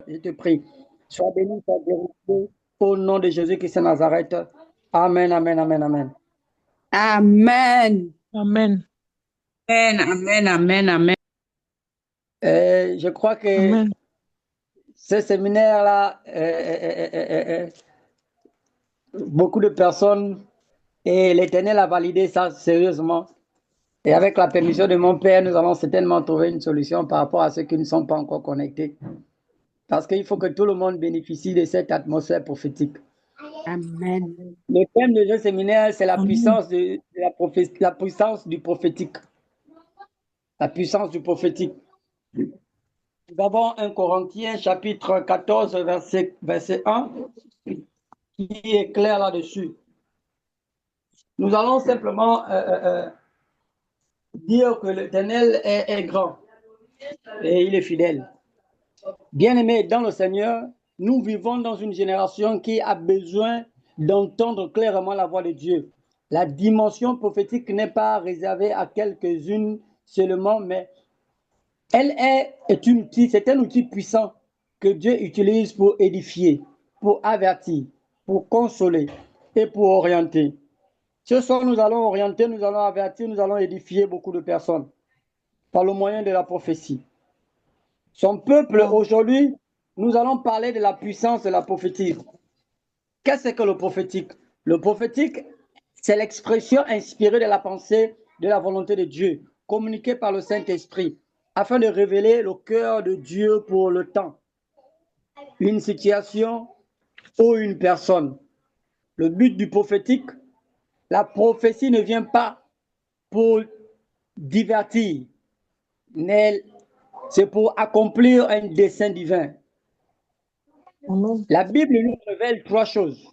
je te prie. Sois béni, sois glorifié au nom de Jésus-Christ de Nazareth. Amen, amen, amen, amen. Amen. Amen. Amen, amen, amen, amen. Je crois que Amen. ce séminaire-là, beaucoup de personnes, et l'Éternel a validé ça sérieusement. Et avec la permission de mon Père, nous allons certainement trouver une solution par rapport à ceux qui ne sont pas encore connectés. Parce qu'il faut que tout le monde bénéficie de cette atmosphère prophétique. Amen. Le thème de ce séminaire, c'est la Amen. puissance de la puissance du prophétique. La puissance du prophétique. Nous avons 1 Corinthiens chapitre 14, verset 1, qui est clair là-dessus. Nous allons simplement dire que l'Éternel est grand et il est fidèle. Bien-aimés dans le Seigneur, nous vivons dans une génération qui a besoin d'entendre clairement la voix de Dieu. La dimension prophétique n'est pas réservée à quelques-unes seulement, mais elle c'est un outil puissant que Dieu utilise pour édifier, pour avertir, pour consoler et pour orienter. Ce soir, nous allons orienter, nous allons avertir, nous allons édifier beaucoup de personnes par le moyen de la prophétie. Son peuple, aujourd'hui, nous allons parler de la puissance de la prophétie. Qu'est-ce que le prophétique? Le prophétique, c'est l'expression inspirée de la pensée, de la volonté de Dieu, communiquée par le Saint-Esprit, afin de révéler le cœur de Dieu pour le temps, une situation ou une personne. Le but du prophétique, la prophétie ne vient pas pour divertir, mais c'est pour accomplir un dessein divin. Amen. La Bible nous révèle trois choses.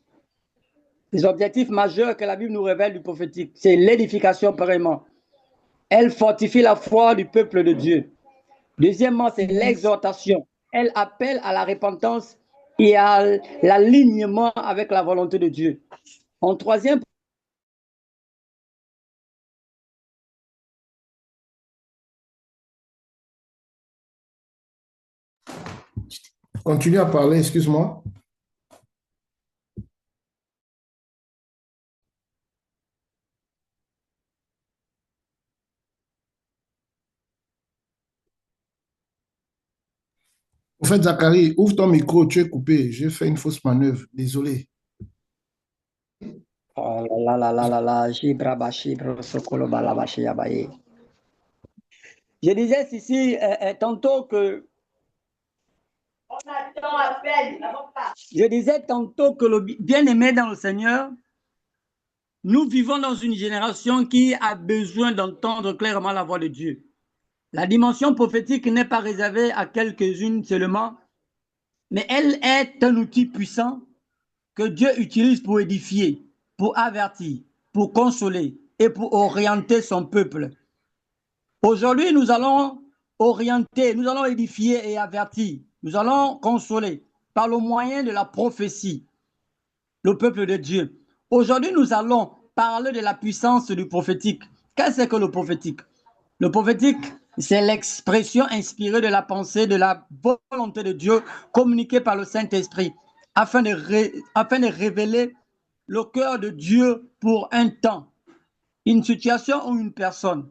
Les objectifs majeurs que la Bible nous révèle du prophétique, c'est l'édification pareillement. Elle fortifie la foi du peuple de Dieu. Deuxièmement, c'est l'exhortation. Elle appelle à la repentance et à l'alignement avec la volonté de Dieu. En troisième, Continue à parler, excuse-moi. Au fait, Zacharie, ouvre ton micro, tu es coupé. J'ai fait une fausse manœuvre, désolé. oh là là là là là, je disais ici tantôt que le bien-aimé dans le Seigneur, nous vivons dans une génération qui a besoin d'entendre clairement la voix de Dieu. La dimension prophétique n'est pas réservée à quelques-unes seulement, mais elle est un outil puissant que Dieu utilise pour édifier, pour avertir, pour consoler et pour orienter son peuple. Aujourd'hui, nous allons orienter, nous allons édifier et avertir, nous allons consoler par le moyen de la prophétie le peuple de Dieu. Aujourd'hui, nous allons parler de la puissance du prophétique. Qu'est-ce que le prophétique? Le prophétique, c'est l'expression inspirée de la pensée, de la volonté de Dieu, communiquée par le Saint-Esprit, afin de révéler le cœur de Dieu pour un temps, une situation ou une personne.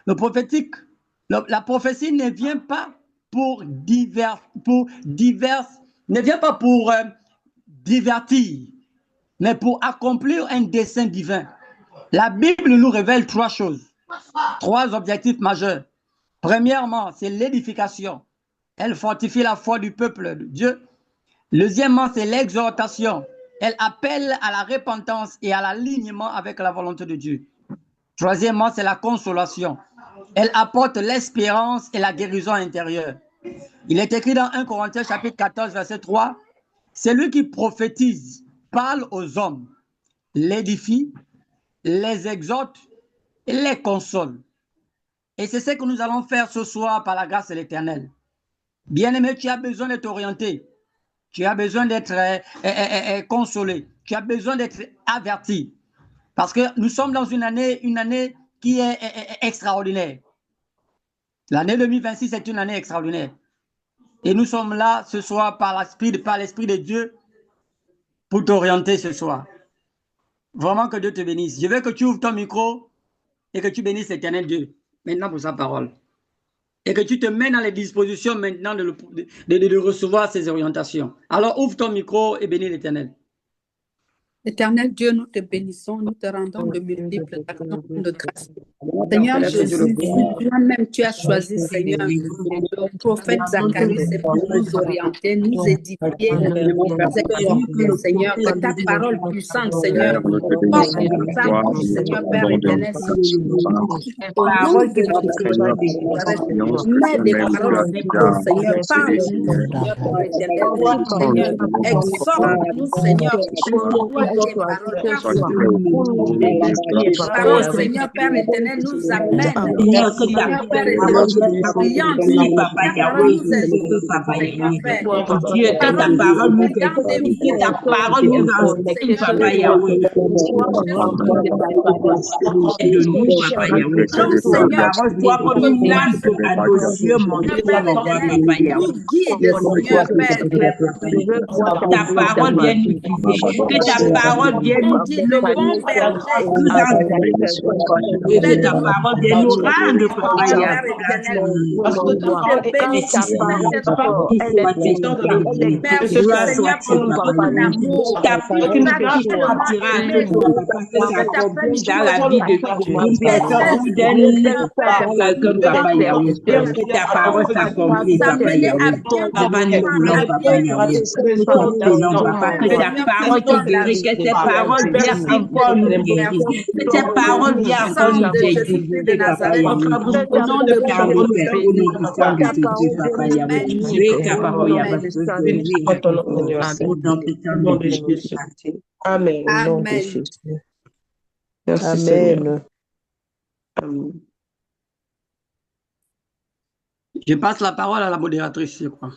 Le prophétique, la prophétie ne vient pas pour divertir, mais pour accomplir un dessein divin. La Bible nous révèle trois choses, trois objectifs majeurs. Premièrement, c'est l'édification. Elle fortifie la foi du peuple de Dieu. Deuxièmement, c'est l'exhortation. Elle appelle à la repentance et à l'alignement avec la volonté de Dieu. Troisièmement, c'est la consolation. Elle apporte l'espérance et la guérison intérieure. Il est écrit dans 1 Corinthiens chapitre 14, verset 3, « Celui qui prophétise parle aux hommes, l'édifie, les exhorte et les console. » Et c'est ce que nous allons faire ce soir par la grâce de l'Éternel. Bien-aimé, tu as besoin d'être orienté. Tu as besoin d'être consolé. Tu as besoin d'être averti. Parce que nous sommes dans une année qui est extraordinaire. L'année 2026 est une année extraordinaire. Et nous sommes là ce soir par l'Esprit de Dieu pour t'orienter ce soir. Vraiment que Dieu te bénisse. Je veux que tu ouvres ton micro et que tu bénisses l'Éternel Dieu maintenant pour sa parole. Et que tu te mets dans les dispositions maintenant de recevoir ses orientations. Alors ouvre ton micro et bénis l'Éternel. Éternel Dieu, nous te bénissons, nous te rendons de multiples actions de grâce. Seigneur Jésus, toi-même, tu as choisi, Seigneur, le prophète Zacharie, c'est pour nous orienter, nous édifier, nous exhorter, Seigneur, que ta parole puissante, Seigneur, porte sa bouche, Seigneur, Père éternel, au nom de Jésus, mets des paroles vivantes, Seigneur, parle-nous, Seigneur, Père éternel, Seigneur, exhorte-nous, Seigneur, toi tes paroles, car tes paroles, Seigneur, Père éternel, nous amènent, Seigneur, Père éternel, brillante, ta parole nous exhorte, Père. Dieu, que ta parole nous exhorte, que ta parole nous enseigne, Papa Yahweh. De nous, Papa Yahweh. Que ta parole soit comme une lampe à nos yeux, mon Dieu, Papa Yahweh. Seigneur, Père. Que ta parole vienne nous guider, que ta parole vienne nous dire le bon berger, nous enseigner, et que ta parole vienne nous rendre, Papa Yahweh. Parce que ton nom est béni, Seigneur, pour ton amour, ta parole qui nous sortira à tout moment, que ça s'accomplit dans la vie d'une personne ou d'un quelqu'un, Papa Yahweh. Que ta parole s'accomplisse, Papa Yahweh. Papa, nous voulons, Papa Yahweh. Nous te prions, Papa, que ta parole qui guérit, que tes paroles viennent encore nous guérir, que tes paroles viennent encore nous exaucer, Papa Yahweh. Au nom de Père, nous bénissons de Jésus, Papa Yahweh. Au nom de Jésus. Amen. Au nom de Jésus. Merci, Seigneur. Amen. Je passe la parole à la modératrice, je crois.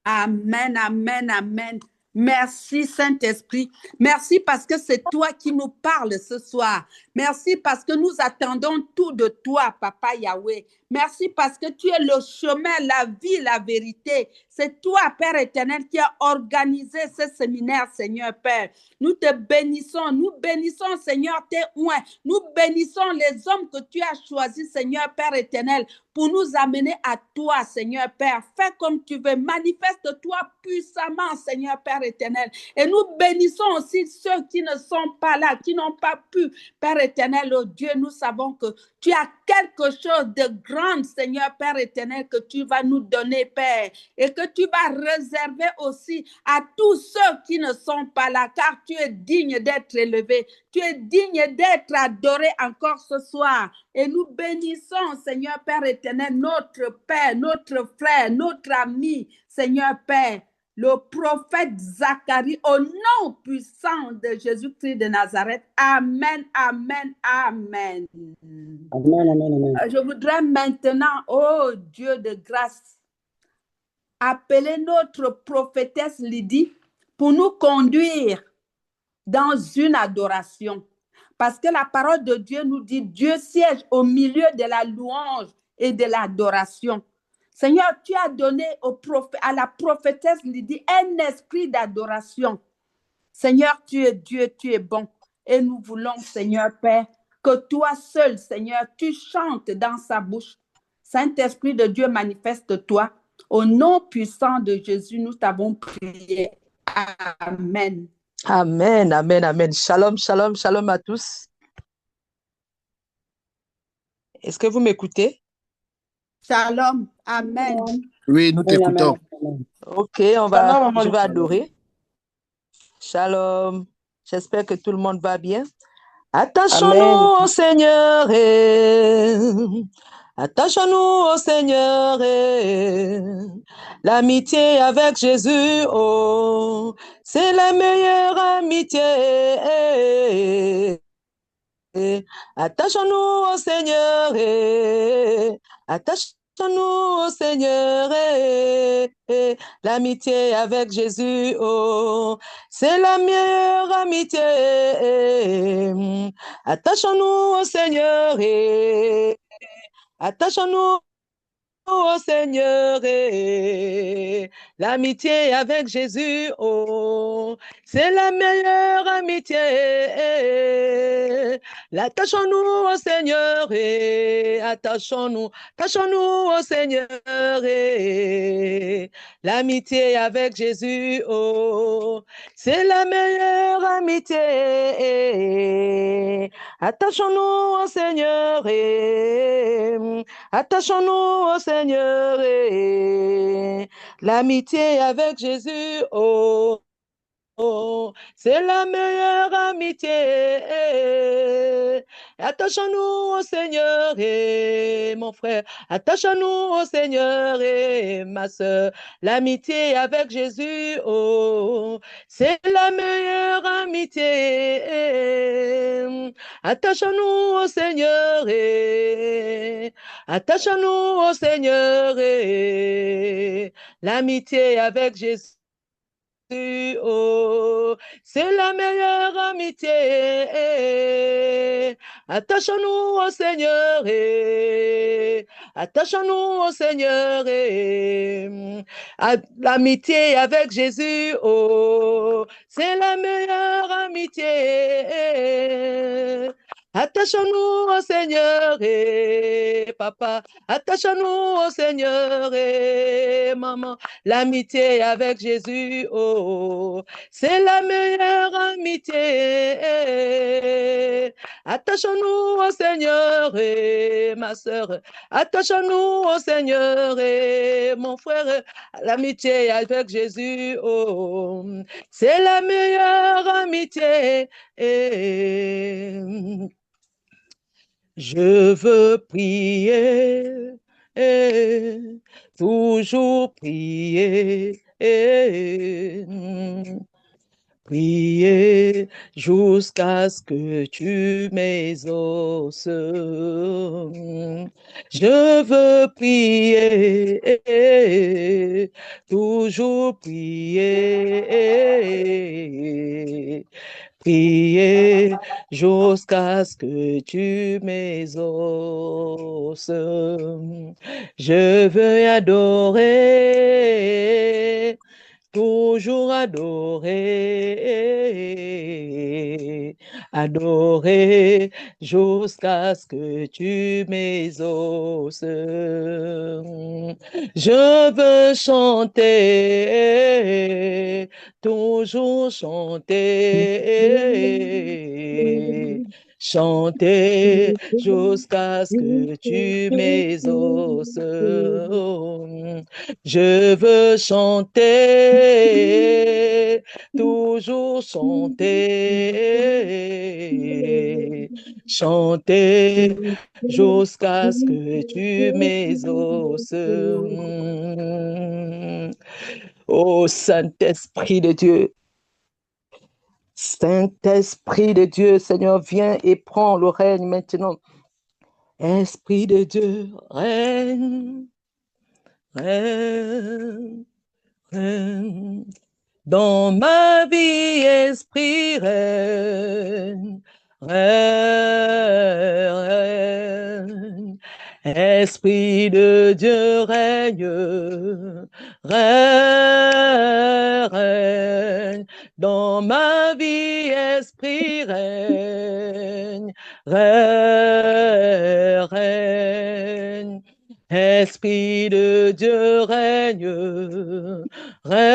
Amen, amen, amen. Merci Saint-Esprit. Merci parce que c'est toi qui nous parles ce soir. Merci parce que nous attendons tout de toi, Papa Yahweh. Merci parce que tu es le chemin, la vie, la vérité. C'est toi, Père éternel, qui a organisé ce séminaire, Seigneur Père. Nous te bénissons, Seigneur, tes oins. Nous bénissons les hommes que tu as choisis, Seigneur Père éternel, pour nous amener à toi, Seigneur Père. Fais comme tu veux, manifeste-toi puissamment, Seigneur Père éternel. Et nous bénissons aussi ceux qui ne sont pas là, qui n'ont pas pu, Père éternel, oh Dieu, nous savons que tu as quelque chose de grand, Seigneur Père éternel, que tu vas nous donner, Père, et que tu vas réserver aussi à tous ceux qui ne sont pas là, car tu es digne d'être élevé, tu es digne d'être adoré encore ce soir. Et nous bénissons, Seigneur Père éternel, notre Père, notre frère, notre ami, Seigneur Père, le prophète Zacharie, au nom puissant de Jésus-Christ de Nazareth. Amen, amen, amen. Amen, amen, amen. Je voudrais maintenant, oh Dieu de grâce, appeler notre prophétesse Lydie pour nous conduire dans une adoration. Parce que la parole de Dieu nous dit, Dieu siège au milieu de la louange et de l'adoration. Seigneur, tu as donné à la prophétesse Lydie un esprit d'adoration. Seigneur, tu es Dieu, tu es bon. Et nous voulons, Seigneur Père, que toi seul, Seigneur, tu chantes dans sa bouche. Saint-Esprit de Dieu, manifeste-toi. Au nom puissant de Jésus, nous t'avons prié. Amen. Amen, amen, amen. Shalom, shalom, shalom à tous. Est-ce que vous m'écoutez? Shalom, amen. Oui, nous t'écoutons. Ok, je vais adorer. Shalom. J'espère que tout le monde va bien. Attachons-nous au Seigneur attachons-nous au Seigneur l'amitié avec Jésus, oh, c'est la meilleure amitié. Attachons-nous au Seigneur attachons-nous au Seigneur l'amitié avec Jésus, oh, c'est la meilleure amitié. Attachons-nous au Seigneur attachons-nous oh Seigneur, et l'amitié avec Jésus, oh, c'est la meilleure amitié. Attachons-nous au Seigneur et attachons-nous au Seigneur et l'amitié avec Jésus, oh, c'est la meilleure amitié. Attachons-nous au Seigneur et attachons-nous au Seigneur et l'amitié avec Jésus, oh, oh, c'est la meilleure amitié. Attachons-nous au Seigneur et mon frère, attachons-nous au Seigneur et ma soeur. L'amitié avec Jésus, oh, c'est la meilleure amitié. Attachons-nous au Seigneur et attachons-nous au Seigneur et l'amitié avec Jésus, oh, c'est la meilleure amitié. Attachons-nous au Seigneur et attachons-nous au Seigneur et l'amitié avec Jésus, oh, c'est la meilleure amitié. Attachons-nous au Seigneur et papa, attachons-nous au Seigneur et maman. L'amitié avec Jésus, oh, c'est la meilleure amitié. Attachons-nous au Seigneur et ma soeur, attachons-nous au Seigneur et mon frère. L'amitié avec Jésus, oh, c'est la meilleure amitié. Je veux prier, toujours prier, prier jusqu'à ce que tu m'exauces. Je veux prier, toujours prier. Prier jusqu'à ce que tu m'exauces. Je veux adorer, toujours adorer, adorer jusqu'à ce que tu m'exauces. Je veux chanter, toujours chanter, chanter jusqu'à ce que tu m'exauces. Je veux chanter, toujours chanter, chanter jusqu'à ce que tu m'exauces. Ô Saint-Esprit de Dieu, Saint-Esprit de Dieu, Seigneur, viens et prends le règne maintenant. Esprit de Dieu, règne, règne, règne. Dans ma vie, Esprit, règne, règne. Esprit de Dieu, règne, règne. Dans ma vie, Esprit, règne, règne. Esprit de Dieu, règne, règne.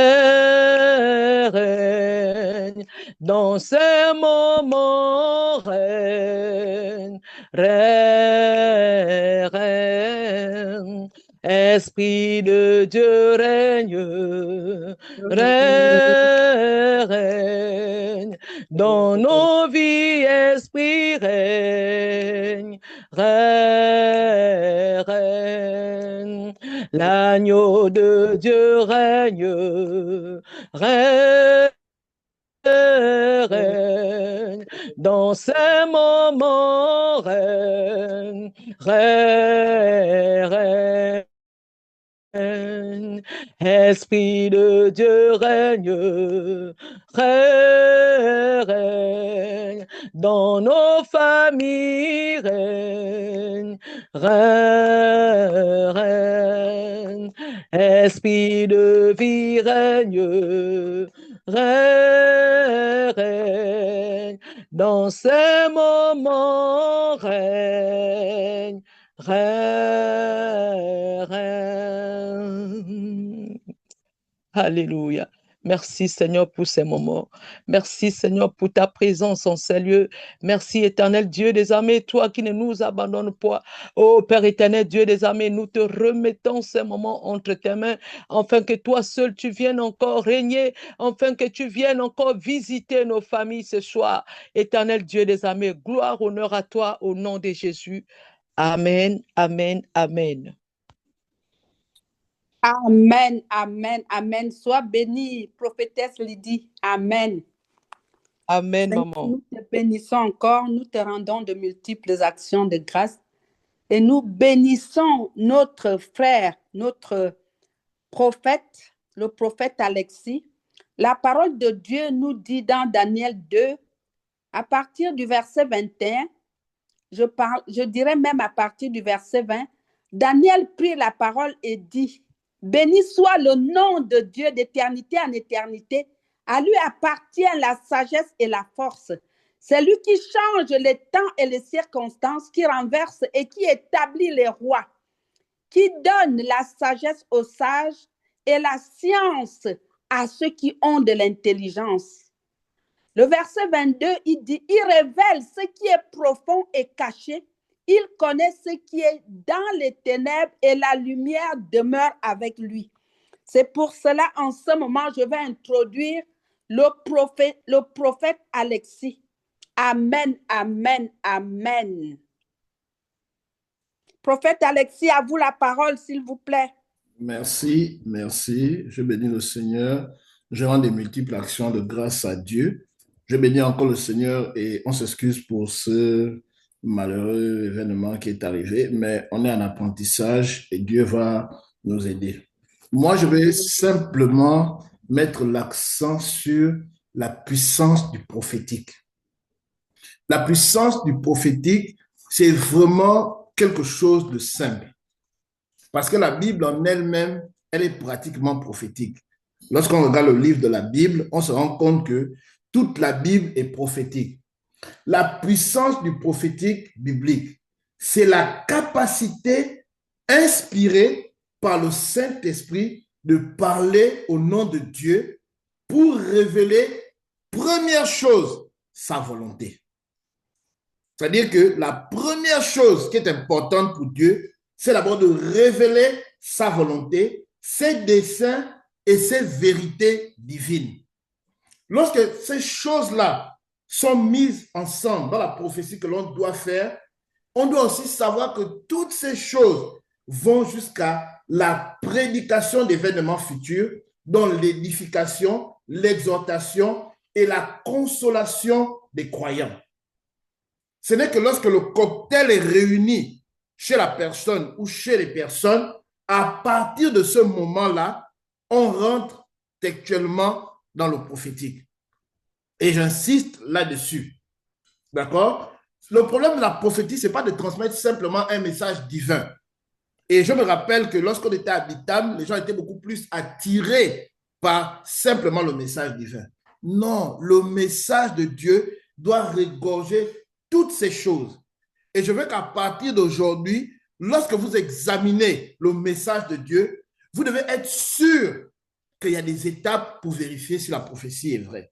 Dans ce moment, règne, règne. Esprit de Dieu, règne, règne. Dans nos vies, Esprit, règne, règne. L'agneau de Dieu règne, règne. Dans ces moments, règne, règne. Esprit de Dieu règne, règne, dans nos familles règne, règne, Esprit de vie règne, règne, dans ces moments règne, règne. Alléluia. Merci Seigneur pour ces moments. Merci Seigneur pour ta présence en ces lieux. Merci éternel Dieu des armées, toi qui ne nous abandonnes pas. Oh Père éternel Dieu des armées, nous te remettons ces moments entre tes mains, afin que toi seul tu viennes encore régner, afin que tu viennes encore visiter nos familles ce soir. Éternel Dieu des armées, gloire, honneur à toi au nom de Jésus. Amen, amen, amen. Amen, amen, amen. Sois bénie, prophétesse Lydie. Amen. Amen, Seigneur, maman. nous te bénissons encore, nous te rendons de multiples actions de grâce et nous bénissons notre frère, notre prophète, le prophète Alexis. La parole de Dieu nous dit dans Daniel 2, à partir du verset 21, je dirais même à partir du verset 20, Daniel prit la parole et dit, béni soit le nom de Dieu d'éternité en éternité. À lui appartient la sagesse et la force. C'est lui qui change les temps et les circonstances, qui renverse et qui établit les rois, qui donne la sagesse aux sages et la science à ceux qui ont de l'intelligence. Le verset 22, il dit, il révèle ce qui est profond et caché. Il connaît ce qui est dans les ténèbres et la lumière demeure avec lui. C'est pour cela, en ce moment, je vais introduire le prophète Alexis. Amen, amen, amen. Prophète Alexis, à vous la parole, s'il vous plaît. Merci, merci. Je bénis le Seigneur. Je rends des multiples actions de grâce à Dieu. Je bénis encore le Seigneur et on s'excuse pour ce malheureux événement qui est arrivé, mais on est en apprentissage et Dieu va nous aider. Moi, je vais simplement mettre l'accent sur la puissance du prophétique. La puissance du prophétique, c'est vraiment quelque chose de simple. Parce que la Bible en elle-même, elle est pratiquement prophétique. Lorsqu'on regarde le livre de la Bible, on se rend compte que toute la Bible est prophétique. La puissance du prophétique biblique, c'est la capacité inspirée par le Saint-Esprit de parler au nom de Dieu pour révéler, première chose, sa volonté. C'est-à-dire que la première chose qui est importante pour Dieu, c'est d'abord de révéler sa volonté, ses desseins et ses vérités divines. Lorsque ces choses-là sont mises ensemble dans la prophétie que l'on doit faire, on doit aussi savoir que toutes ces choses vont jusqu'à la prédication d'événements futurs, dont l'édification, l'exhortation et la consolation des croyants. Ce n'est que lorsque le cocktail est réuni chez la personne ou chez les personnes, à partir de ce moment-là, on rentre textuellement dans le prophétique. Et j'insiste là-dessus. D'accord? Le problème de la prophétie, ce n'est pas de transmettre simplement un message divin. Et je me rappelle que lorsqu'on était à Bitam, les gens étaient beaucoup plus attirés par simplement le message divin. Non, le message de Dieu doit regorger toutes ces choses. Et je veux qu'à partir d'aujourd'hui, lorsque vous examinez le message de Dieu, vous devez être sûr qu'il y a des étapes pour vérifier si la prophétie est vraie.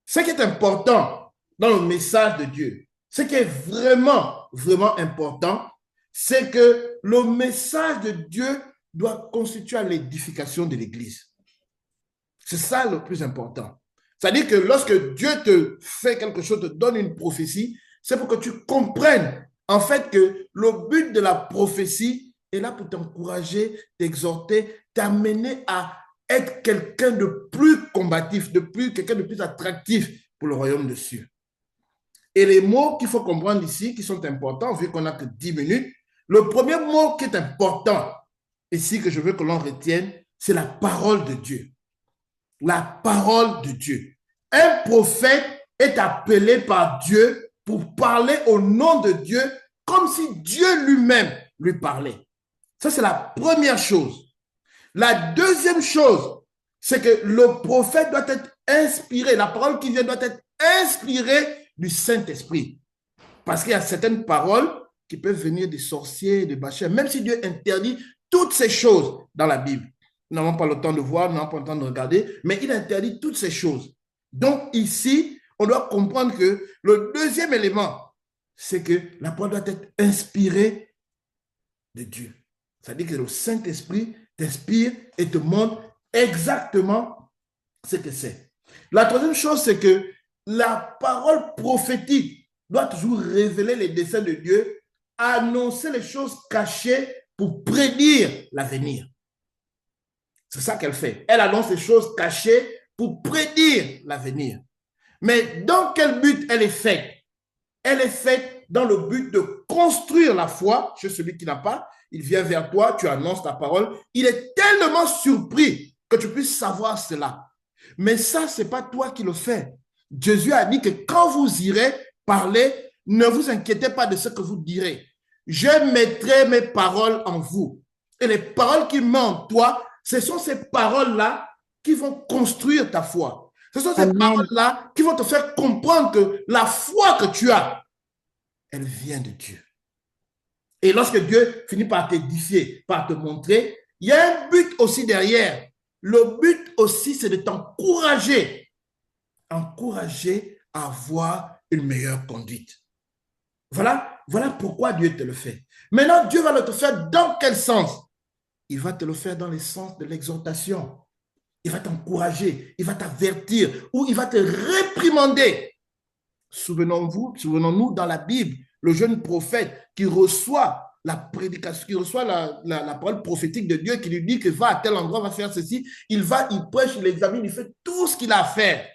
Ce qui est important dans le message de Dieu, ce qui est vraiment, vraiment important, c'est que le message de Dieu doit constituer l'édification de l'Église. C'est ça le plus important. C'est-à-dire que lorsque Dieu te fait quelque chose, te donne une prophétie, c'est pour que tu comprennes en fait que le but de la prophétie est là pour t'encourager, t'exhorter, t'amener à être quelqu'un de plus combatif, quelqu'un de plus attractif pour le royaume de cieux. Et les mots qu'il faut comprendre ici, qui sont importants, vu qu'on n'a que 10 minutes, le premier mot qui est important, ici que je veux que l'on retienne, c'est la parole de Dieu. La parole de Dieu. Un prophète est appelé par Dieu pour parler au nom de Dieu comme si Dieu lui-même lui parlait. Ça, c'est la première chose. La deuxième chose, c'est que le prophète doit être inspiré. La parole qui vient doit être inspirée du Saint-Esprit. Parce qu'il y a certaines paroles qui peuvent venir des sorciers, des bachers, même si Dieu interdit toutes ces choses dans la Bible. Nous n'avons pas le temps de voir, nous n'avons pas le temps de regarder, mais il interdit toutes ces choses. Donc ici, on doit comprendre que le deuxième élément, c'est que la parole doit être inspirée de Dieu. C'est-à-dire que le Saint-Esprit t'inspire et te montre exactement ce que c'est. La troisième chose, c'est que la parole prophétique doit toujours révéler les desseins de Dieu, annoncer les choses cachées pour prédire l'avenir. C'est ça qu'elle fait. Elle annonce les choses cachées pour prédire l'avenir. Mais dans quel but elle est faite? Elle est faite dans le but de construire la foi chez celui qui n'a pas. Il vient vers toi, tu annonces ta parole. Il est tellement surpris que tu puisses savoir cela. Mais ça, ce n'est pas toi qui le fais. Jésus a dit que quand vous irez parler, ne vous inquiétez pas de ce que vous direz. Je mettrai mes paroles en vous. Et les paroles qui met en toi, ce sont ces paroles-là qui vont construire ta foi. Ce sont ces paroles-là qui vont te faire comprendre que la foi que tu as, elle vient de Dieu. Et lorsque Dieu finit par t'édifier, par te montrer, il y a un but aussi derrière. Le but aussi, c'est de t'encourager. Encourager à avoir une meilleure conduite. Voilà pourquoi Dieu te le fait. Maintenant, Dieu va le te faire dans quel sens? Il va te le faire dans le sens de l'exhortation. Il va t'encourager, il va t'avertir ou il va te réprimander. Souvenons-nous dans la Bible, le jeune prophète qui reçoit la prédication, qui reçoit la parole prophétique de Dieu qui lui dit que va à tel endroit, va faire ceci. Il prêche, il examine, il fait tout ce qu'il a à faire.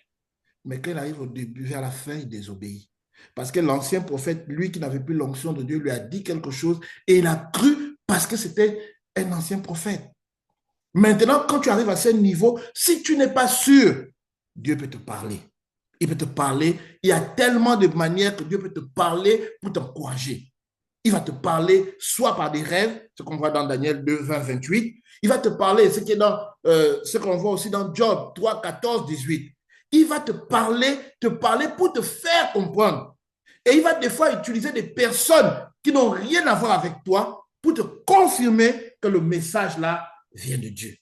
Mais quand il arrive au début, vers la fin, il désobéit. Parce que l'ancien prophète, lui qui n'avait plus l'onction de Dieu, lui a dit quelque chose et il a cru parce que c'était un ancien prophète. Maintenant, quand tu arrives à ce niveau, si tu n'es pas sûr, Dieu peut te parler. Il peut te parler. Il y a tellement de manières que Dieu peut te parler pour t'encourager. Il va te parler soit par des rêves, ce qu'on voit dans Daniel 2, 20, 28. Il va te parler, ce qu'on voit aussi dans Job 3, 14, 18. Il va te parler pour te faire comprendre. Et il va des fois utiliser des personnes qui n'ont rien à voir avec toi pour te confirmer que le message là vient de Dieu.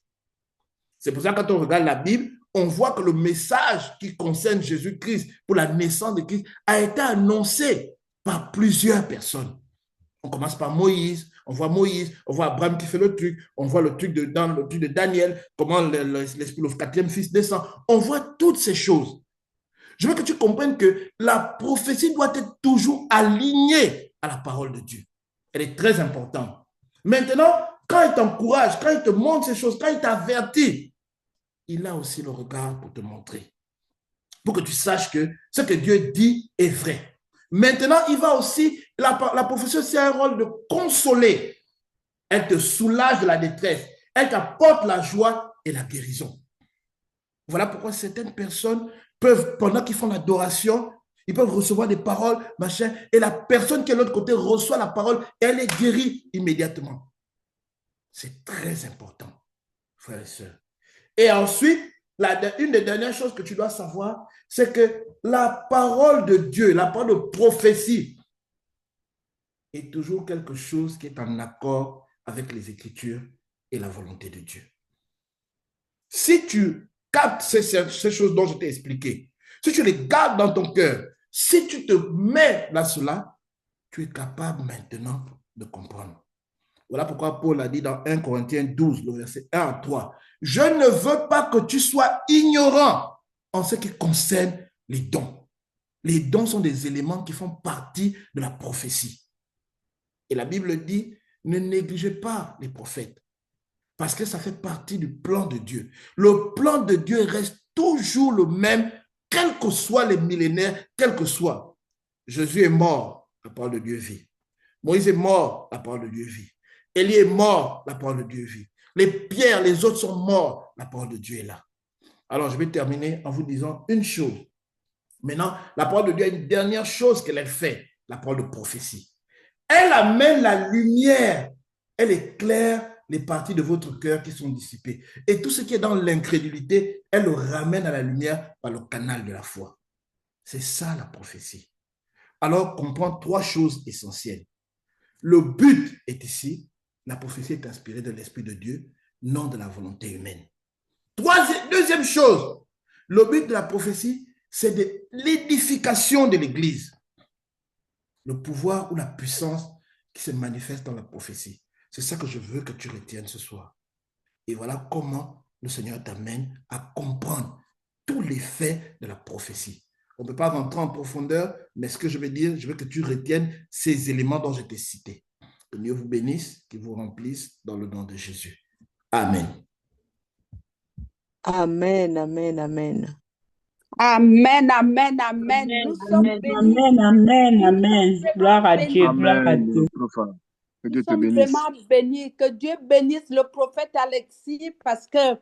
C'est pour ça que quand on regarde la Bible, on voit que le message qui concerne Jésus-Christ pour la naissance de Christ a été annoncé par plusieurs personnes. On commence par Moïse, on voit Abraham qui fait le truc, on voit le truc dans le truc de Daniel, comment le quatrième fils descend. On voit toutes ces choses. Je veux que tu comprennes que la prophétie doit être toujours alignée à la parole de Dieu. Elle est très importante. Maintenant, quand il t'encourage, quand il te montre ces choses, quand il t'avertit, il a aussi le regard pour te montrer. Pour que tu saches que ce que Dieu dit est vrai. Maintenant, il va aussi, la prophétie aussi a un rôle de consoler. Elle te soulage de la détresse. Elle t'apporte la joie et la guérison. Voilà pourquoi certaines personnes peuvent, pendant qu'ils font l'adoration, ils peuvent recevoir des paroles, machin, et la personne qui est de l'autre côté reçoit la parole et elle est guérie immédiatement. C'est très important, frères et sœurs. Et ensuite, une des dernières choses que tu dois savoir, c'est que la parole de Dieu, la parole de prophétie, est toujours quelque chose qui est en accord avec les Écritures et la volonté de Dieu. Si tu captes ces choses dont je t'ai expliqué, si tu les gardes dans ton cœur, si tu te mets là cela, tu es capable maintenant de comprendre. Voilà pourquoi Paul a dit dans 1 Corinthiens 12, le verset 1 à 3, « Je ne veux pas que tu sois ignorant en ce qui concerne les dons. » Les dons sont des éléments qui font partie de la prophétie. Et la Bible dit, ne négligez pas les prophètes, parce que ça fait partie du plan de Dieu. Le plan de Dieu reste toujours le même, quels que soient les millénaires, quel que soit. Jésus est mort, la parole de Dieu vit. Moïse est mort, la parole de Dieu vit. Élie est mort, la parole de Dieu vit. Les pierres, les autres sont morts, la parole de Dieu est là. Alors, je vais terminer en vous disant une chose. Maintenant, la parole de Dieu a une dernière chose qu'elle fait, la parole de prophétie. Elle amène la lumière, elle éclaire les parties de votre cœur qui sont dissipées. Et tout ce qui est dans l'incrédulité, elle le ramène à la lumière par le canal de la foi. C'est ça la prophétie. Alors, comprends trois choses essentielles. Le but est ici, la prophétie est inspirée de l'Esprit de Dieu, non de la volonté humaine. Deuxième chose, le but de la prophétie, c'est de l'édification de l'Église. Le pouvoir ou la puissance qui se manifeste dans la prophétie. C'est ça que je veux que tu retiennes ce soir. Et voilà comment le Seigneur t'amène à comprendre tous les faits de la prophétie. On ne peut pas rentrer en profondeur, mais ce que je veux dire, je veux que tu retiennes ces éléments dont je t'ai cités. Que Dieu vous bénisse, qu'il vous remplisse dans le nom de Jésus. Amen. Amen, amen, amen. Amen, amen, amen. Nous sommes bénis. Amen, amen, amen. Gloire à Dieu, gloire à Dieu. Que Nous Dieu te sommes bénisse. vraiment bénis. Que Dieu bénisse le prophète Alexis parce que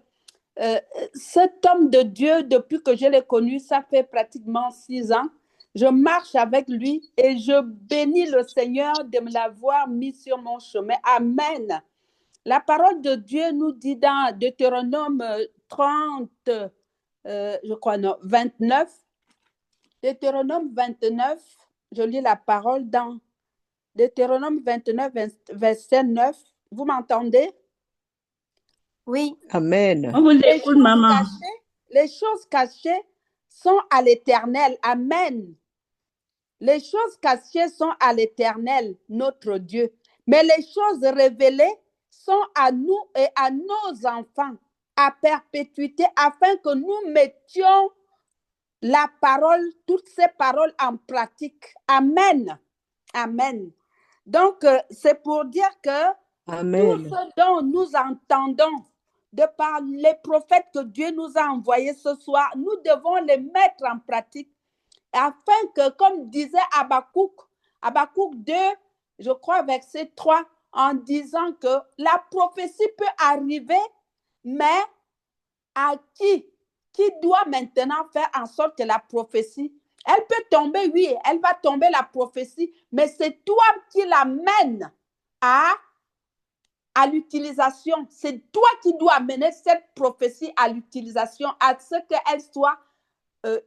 cet homme de Dieu, depuis que je l'ai connu, ça fait pratiquement 6 ans. Je marche avec lui et je bénis le Seigneur de me l'avoir mis sur mon chemin. Amen. La parole de Dieu nous dit dans Deutéronome 30, je crois, non, 29. Deutéronome 29, je lis la parole dans Deutéronome 29, verset 9. Vous m'entendez? Oui. Amen. On vous écoute, maman. Les choses cachées sont à l'Éternel. Amen. Les choses cachées sont à l'Éternel, notre Dieu. Mais les choses révélées sont à nous et à nos enfants, à perpétuité, afin que nous mettions la parole, toutes ces paroles en pratique. Amen. Amen. Donc, c'est pour dire que Amen. tout ce dont nous entendons de par les prophètes que Dieu nous a envoyés ce soir, nous devons les mettre en pratique afin que, comme disait Habakkuk 2, je crois verset 3, en disant que la prophétie peut arriver, mais à qui doit maintenant faire en sorte que la prophétie, elle peut tomber, oui, elle va tomber la prophétie, mais c'est toi qui l'amènes à l'utilisation. C'est toi qui dois amener cette prophétie à l'utilisation, à ce qu'elle soit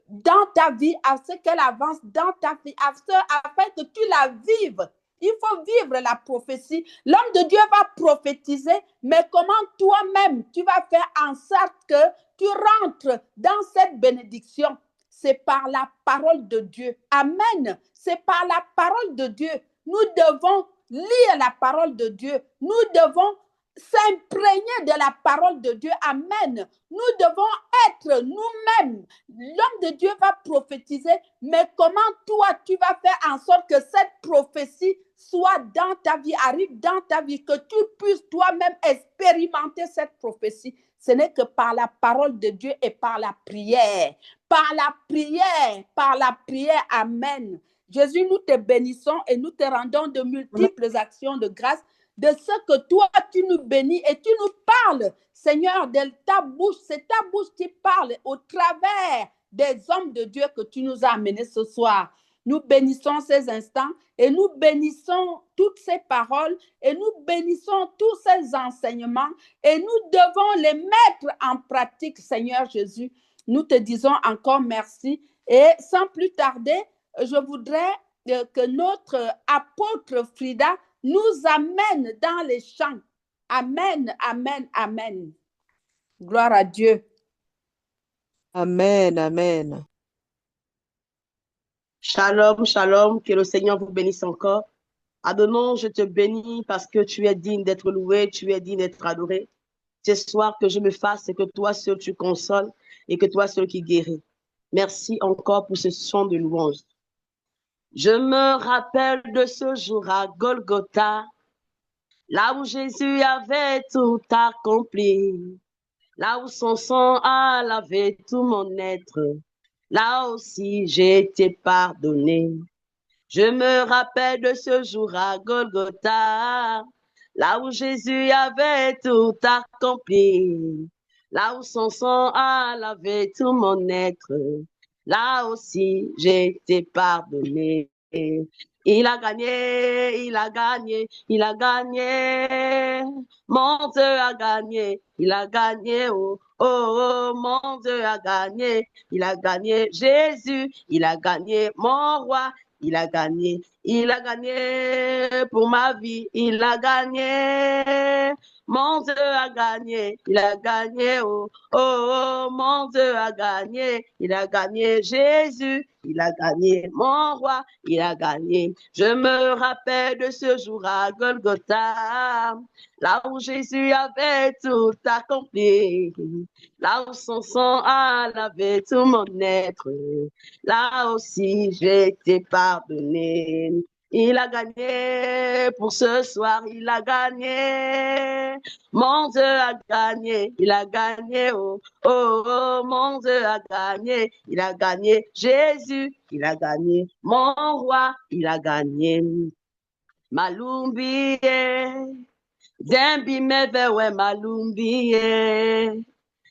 dans ta vie, à ce qu'elle avance dans ta vie, afin que tu la vives. Il faut vivre la prophétie. L'homme de Dieu va prophétiser, mais comment toi-même tu vas faire en sorte que tu rentres dans cette bénédiction? C'est par la parole de Dieu. Amen. C'est par la parole de Dieu. Nous devons lire la parole de Dieu. Nous devons s'imprégner de la parole de Dieu. Amen. Nous devons être nous-mêmes. L'homme de Dieu va prophétiser, mais comment toi, tu vas faire en sorte que cette prophétie soit dans ta vie, arrive dans ta vie, que tu puisses toi-même expérimenter cette prophétie. Ce n'est que par la parole de Dieu et par la prière. Par la prière, par la prière. Amen. Jésus, nous te bénissons et nous te rendons de multiples actions de grâce de ce que toi, tu nous bénis et tu nous parles, Seigneur, de ta bouche. C'est ta bouche qui parle au travers des hommes de Dieu que tu nous as amenés ce soir. Nous bénissons ces instants et nous bénissons toutes ces paroles et nous bénissons tous ces enseignements et nous devons les mettre en pratique, Seigneur Jésus. Nous te disons encore merci et sans plus tarder, je voudrais que notre apôtre Frida nous amène dans les champs. Amen, amen, amen. Gloire à Dieu. Amen, amen. Shalom, shalom, que le Seigneur vous bénisse encore. Adonai, je te bénis parce que tu es digne d'être loué, tu es digne d'être adoré. Ce soir, que je me fasse et que toi seul tu consoles et que toi seul qui guéris. Merci encore pour ce chant de louange. Je me rappelle de ce jour à Golgotha, là où Jésus avait tout accompli, là où son sang a lavé tout mon être, là aussi j'ai été pardonné. Je me rappelle de ce jour à Golgotha, là où Jésus avait tout accompli, là où son sang a lavé tout mon être, là aussi j'ai été pardonné. Il a gagné, il a gagné, il a gagné. Mon Dieu a gagné, il a gagné, oh, oh, oh, mon Dieu a gagné, il a gagné. Jésus, il a gagné, mon roi, il a gagné. Il a gagné pour ma vie, il a gagné. Mon Dieu a gagné, il a gagné, oh, oh, oh, mon Dieu a gagné, il a gagné. Jésus, il a gagné, mon roi, il a gagné. Je me rappelle de ce jour à Golgotha, là où Jésus avait tout accompli, là où son sang a lavé tout mon être, là aussi j'ai été pardonné. Il a gagné pour ce soir, il a gagné. Mon Dieu a gagné, il a gagné, oh, oh, oh, mon Dieu a gagné, il a gagné. Jésus, il a gagné. Mon roi, il a gagné. Malumbi, Dembi mevewe malumbi,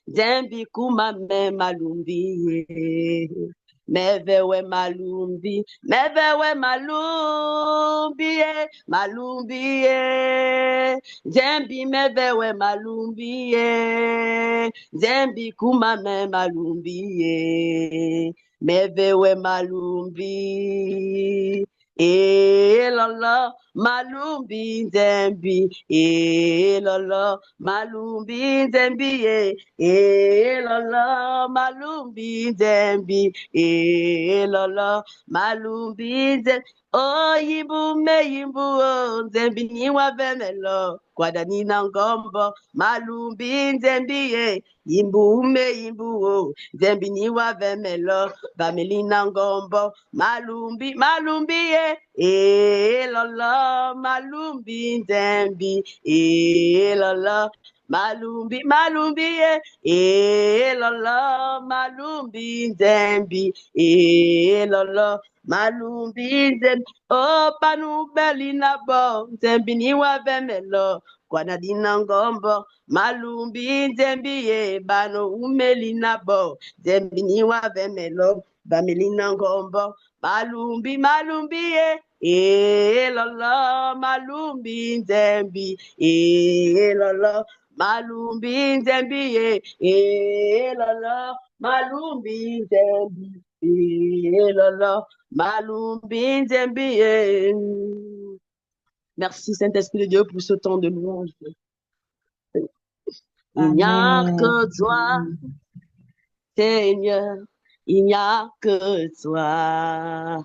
Dembi kumame malumbi, mevewe malumbi, mevewe malumbi, malumbi, Dembi mevewe malumbi, Dembi kumame malumbi, mevewe malumbi. Lolo, malumbi dembi, lolo, malumbi dembi, lolo, malumbi dembi, lolo, malumbi dembi. Oh, yimbu me yimbu, oh, dembi niwa venelo, kwadani nangombo, malumbi dembi, yimbu me yimbu, oh, dembi niwa venelo, bameli nangombo, malumbi, malumbi, lolo, malumbi dembi, lolo, malumbi, malumbi, lolo, malumbi dembi, lolo, malumbi dembi, oh, panu belina bo, dembi niwa vemelo, kwanadina ngombo, malumbi dembi, bano umelina bo, dembi niwa vemelo, bamelina ngombo, malumbi, malumbi, lolo, malumbi dembi, lolo, malumbi dembi, lolo, malumbi dembi, lolo, malumbi dembi. Merci Saint-Esprit de Dieu pour ce temps de louange. Il n'y a que toi, Seigneur, il n'y a que toi.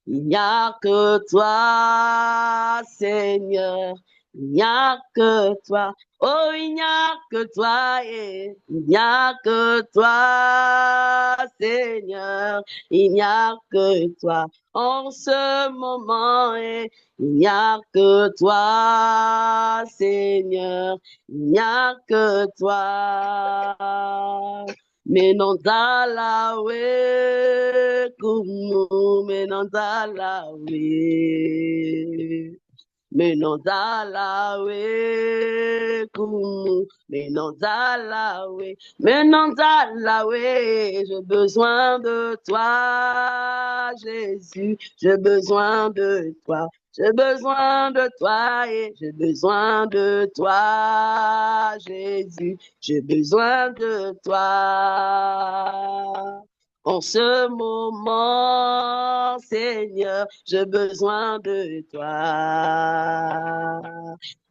Il n'y a que toi, Seigneur. Il n'y a que toi. Oh, il n'y a que toi. Il n'y a que toi, Seigneur. Il n'y a que toi. En ce moment, il n'y a que toi, Seigneur. Il n'y a que toi. Menonzalawe kumu menonzalawe menonzalawe kumu menonzalawe j'ai besoin de toi Jésus, j'ai besoin de toi. J'ai besoin de toi et j'ai besoin de toi, Jésus. J'ai besoin de toi. En ce moment, Seigneur, j'ai besoin de toi.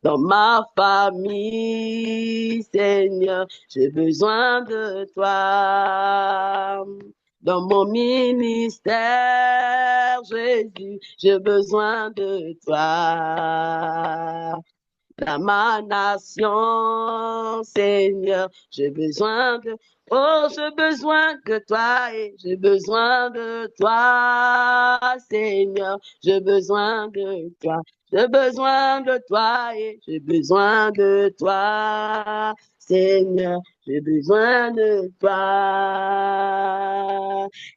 Dans ma famille, Seigneur, j'ai besoin de toi. Dans mon ministère, Jésus, j'ai besoin de toi. Dans ma nation, Seigneur, j'ai besoin de... Oh, j'ai besoin de toi et j'ai besoin de toi, Seigneur, j'ai besoin de toi. J'ai besoin de toi et j'ai besoin de toi. Seigneur, j'ai besoin de toi.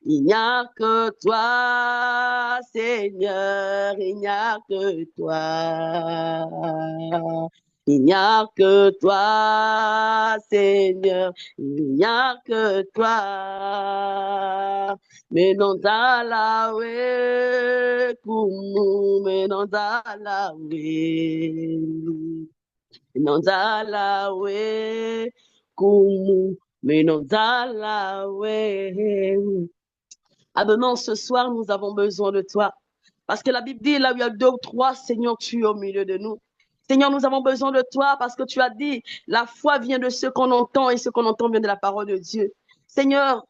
Il n'y a que toi, Seigneur, il n'y a que toi. Il n'y a que toi, Seigneur, il n'y a que toi. Menonzalawe, kumu, menonzalawe. Menonzalawe, kumu, menonzalawe. Adonant, ce soir, nous avons besoin de toi. Parce que la Bible dit, là où il y a 2 ou 3, Seigneur, tu es au milieu de nous. Seigneur, nous avons besoin de toi parce que tu as dit, la foi vient de ce qu'on entend et ce qu'on entend vient de la parole de Dieu. Seigneur,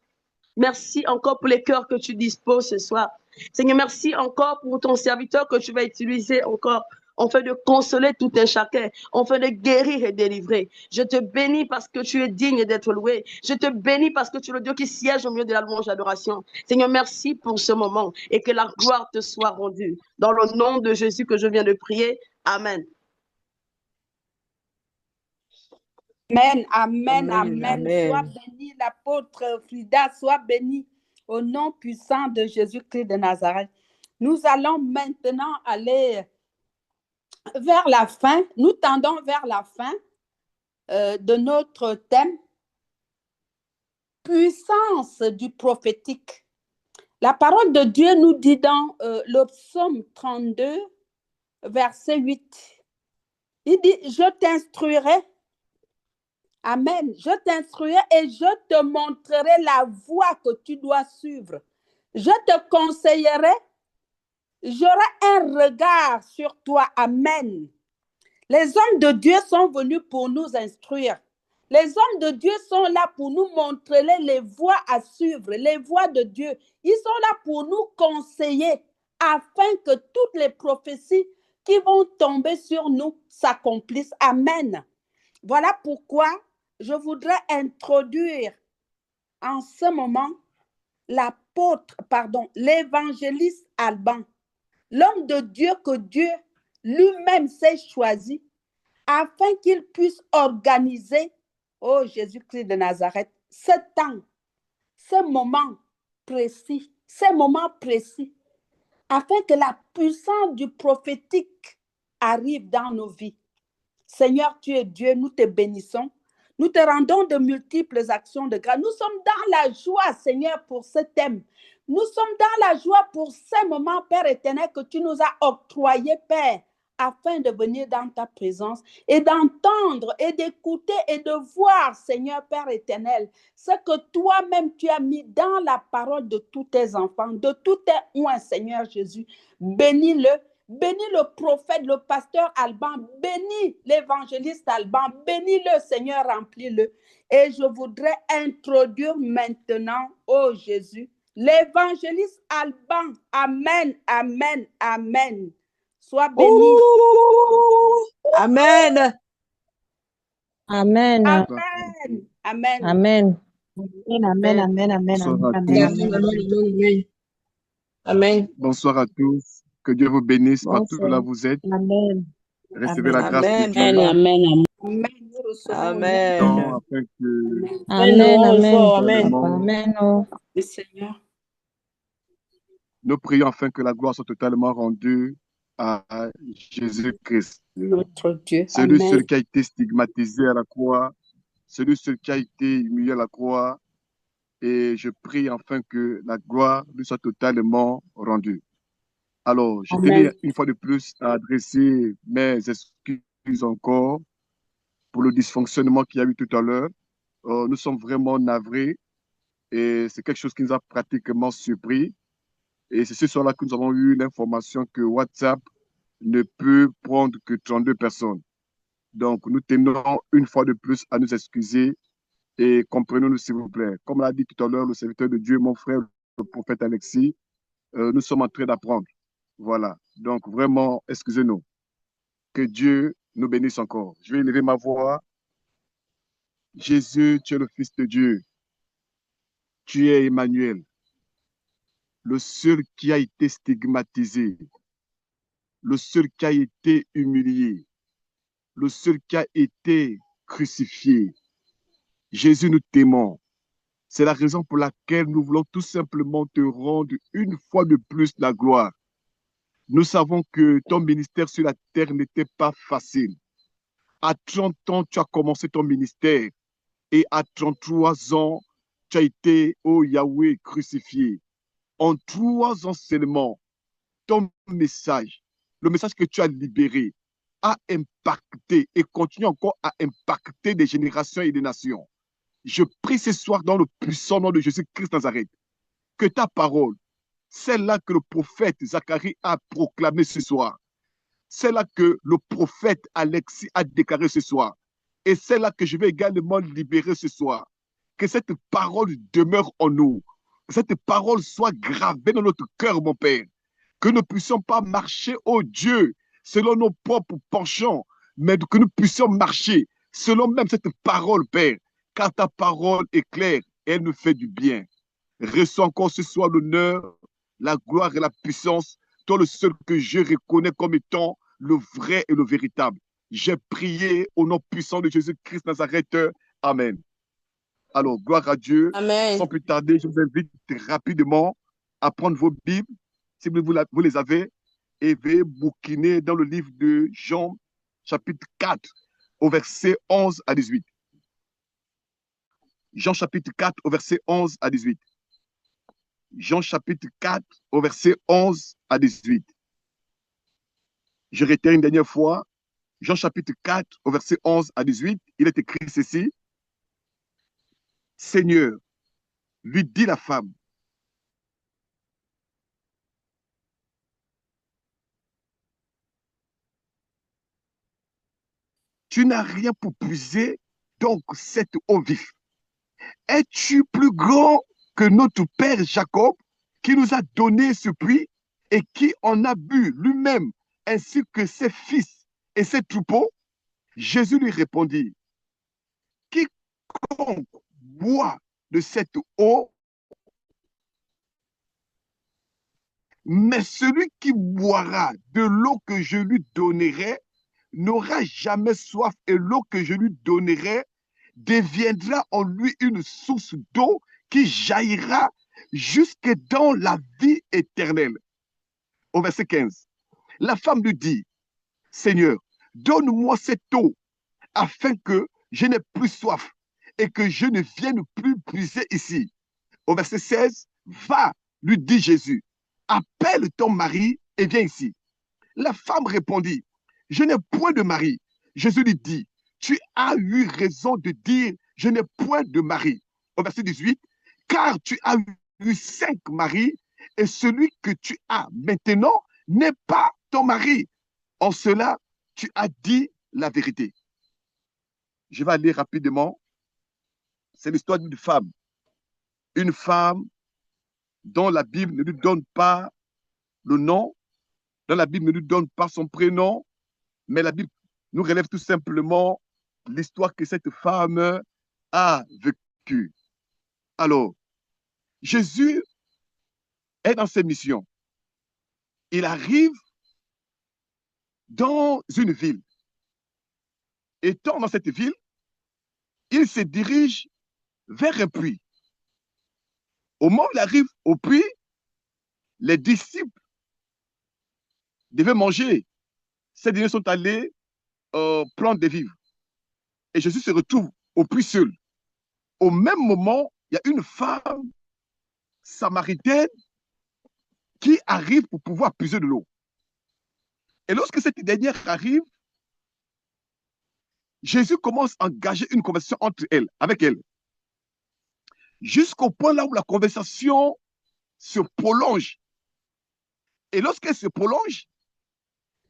merci encore pour les cœurs que tu disposes ce soir. Seigneur, merci encore pour ton serviteur que tu vas utiliser encore en fait de consoler tout un chacun, en fait de guérir et délivrer. Je te bénis parce que tu es digne d'être loué. Je te bénis parce que tu es le Dieu qui siège au milieu de la louange et de l'adoration. Seigneur, merci pour ce moment et que la gloire te soit rendue. Dans le nom de Jésus que je viens de prier. Amen. Amen, amen, Amen, amen. amen. Sois béni, l'apôtre Frida, sois béni au nom puissant de Jésus-Christ de Nazareth. Nous allons maintenant aller vers la fin. Nous tendons vers la fin de notre thème, puissance du prophétique. La parole de Dieu nous dit dans le psaume 32, verset 8, il dit, je t'instruirai. Amen. Je t'instruirai et je te montrerai la voie que tu dois suivre. Je te conseillerai. J'aurai un regard sur toi. Amen. Les hommes de Dieu sont venus pour nous instruire. Les hommes de Dieu sont là pour nous montrer les voies à suivre, les voies de Dieu. Ils sont là pour nous conseiller afin que toutes les prophéties qui vont tomber sur nous s'accomplissent. Amen. Voilà pourquoi je voudrais introduire en ce moment l'évangéliste Alban, l'homme de Dieu que Dieu lui-même s'est choisi afin qu'il puisse organiser, oh Jésus-Christ de Nazareth, ce temps, ce moment précis, afin que la puissance du prophétique arrive dans nos vies. Seigneur, tu es Dieu, nous te bénissons. Nous te rendons de multiples actions de grâce. Nous sommes dans la joie, Seigneur, pour ce thème. Nous sommes dans la joie pour ces moments, Père éternel, que tu nous as octroyés, Père, afin de venir dans ta présence et d'entendre et d'écouter et de voir, Seigneur, Père éternel, ce que toi-même tu as mis dans la parole de tous tes enfants, de tous tes oins, Seigneur Jésus. Bénis-le. Bénis le prophète, le pasteur Alban, bénis l'évangéliste Alban, bénis-le, Seigneur, remplis-le. Et je voudrais introduire maintenant, oh Jésus, l'évangéliste Alban. Amen, amen, amen. Sois béni. Amen. Amen. Amen, amen. Amen. Amen, amen, amen, Bonsoir à amen, tous. amen. Amen. Bonsoir à tous. Que Dieu vous bénisse partout où là Bonsoir. vous êtes. Amen. Recevez Amen. la grâce de Amen. Dieu. Amen, amen, Amen. Nous recevons Amen. Afin que amen, amen. Amen. Papa, amen. Oh. le Seigneur. nous prions afin que la gloire soit totalement rendue à Jésus-Christ. Notre Dieu. Celui Amen. seul qui a été stigmatisé à la croix, celui seul qui a été humilié à la croix. Et je prie afin que la gloire lui soit totalement rendue. Alors, je tenais Amen. une fois de plus à adresser mes excuses encore pour le dysfonctionnement qu'il y a eu tout à l'heure. Nous sommes vraiment navrés et c'est quelque chose qui nous a pratiquement surpris. Et c'est ce soir-là que nous avons eu l'information que WhatsApp ne peut prendre que 32 personnes. Donc, nous tenons une fois de plus à nous excuser et comprenez-nous s'il vous plaît. Comme l'a dit tout à l'heure le serviteur de Dieu, mon frère, le prophète Alexis, nous sommes en train d'apprendre. Voilà. Donc, vraiment, excusez-nous. Que Dieu nous bénisse encore. Je vais élever ma voix. Jésus, tu es le Fils de Dieu. Tu es Emmanuel, le seul qui a été stigmatisé, le seul qui a été humilié, le seul qui a été crucifié, Jésus, nous t'aimons. C'est la raison pour laquelle nous voulons tout simplement te rendre une fois de plus la gloire. Nous savons que ton ministère sur la terre n'était pas facile. À 30 ans, tu as commencé ton ministère et à 33 ans, tu as été, oh Yahweh, crucifié. En 3 ans seulement, ton message, le message que tu as libéré, a impacté et continue encore à impacter des générations et des nations. Je prie ce soir dans le puissant nom de Jésus-Christ Nazareth, que ta parole, celle-là que le prophète Zacharie a proclamée ce soir, celle-là que le prophète Alexis a déclarée ce soir, et celle-là que je vais également libérer ce soir, que cette parole demeure en nous, que cette parole soit gravée dans notre cœur, mon Père, que nous ne puissions pas marcher, oh Dieu, selon nos propres penchants, mais que nous puissions marcher selon même cette parole, Père, car ta parole est claire et elle nous fait du bien. Reçois encore ce soir l'honneur, la gloire et la puissance, toi le seul que je reconnais comme étant le vrai et le véritable. J'ai prié au nom puissant de Jésus-Christ Nazareth. Amen. Alors, gloire à Dieu. Amen. Sans plus tarder, je vous invite rapidement à prendre vos Bibles, si vous les avez, et veuillez bouquiner dans le livre de Jean, chapitre 4, au verset 11 à 18. Jean chapitre 4, au verset 11 à 18. Jean chapitre 4, au verset 11 à 18. Je réitère une dernière fois. Jean chapitre 4, au verset 11 à 18. Il est écrit ceci. Seigneur, lui dit la femme, tu n'as rien pour puiser donc cette eau vive. Es-tu plus grand que notre père Jacob, qui nous a donné ce puits et qui en a bu lui-même, ainsi que ses fils et ses troupeaux? Jésus lui répondit, quiconque boit de cette eau, mais celui qui boira de l'eau que je lui donnerai n'aura jamais soif, et l'eau que je lui donnerai deviendra en lui une source d'eau qui jaillira jusque dans la vie éternelle. Au verset 15, la femme lui dit, Seigneur, donne-moi cette eau afin que je n'ai plus soif et que je ne vienne plus puiser ici. Au verset 16, va, lui dit Jésus, appelle ton mari et viens ici. La femme répondit, je n'ai point de mari. Jésus lui dit, tu as eu raison de dire, je n'ai point de mari. Au verset 18, car tu as eu 5 maris et celui que tu as maintenant n'est pas ton mari. En cela, tu as dit la vérité. Je vais aller rapidement. C'est l'histoire d'une femme. Une femme dont la Bible ne lui donne pas le nom, dont la Bible ne lui donne pas son prénom, mais la Bible nous relève tout simplement l'histoire que cette femme a vécue. Alors, Jésus est dans ses missions. Il arrive dans une ville. Étant dans cette ville, il se dirige vers un puits. Au moment où il arrive au puits, les disciples devaient manger. Ces derniers sont allés prendre des vivres. Et Jésus se retrouve au puits seul. Au même moment, il y a une femme samaritaine qui arrive pour pouvoir puiser de l'eau. Et lorsque cette dernière arrive, Jésus commence à engager une conversation avec elle, jusqu'au point là où la conversation se prolonge. Et lorsqu'elle se prolonge,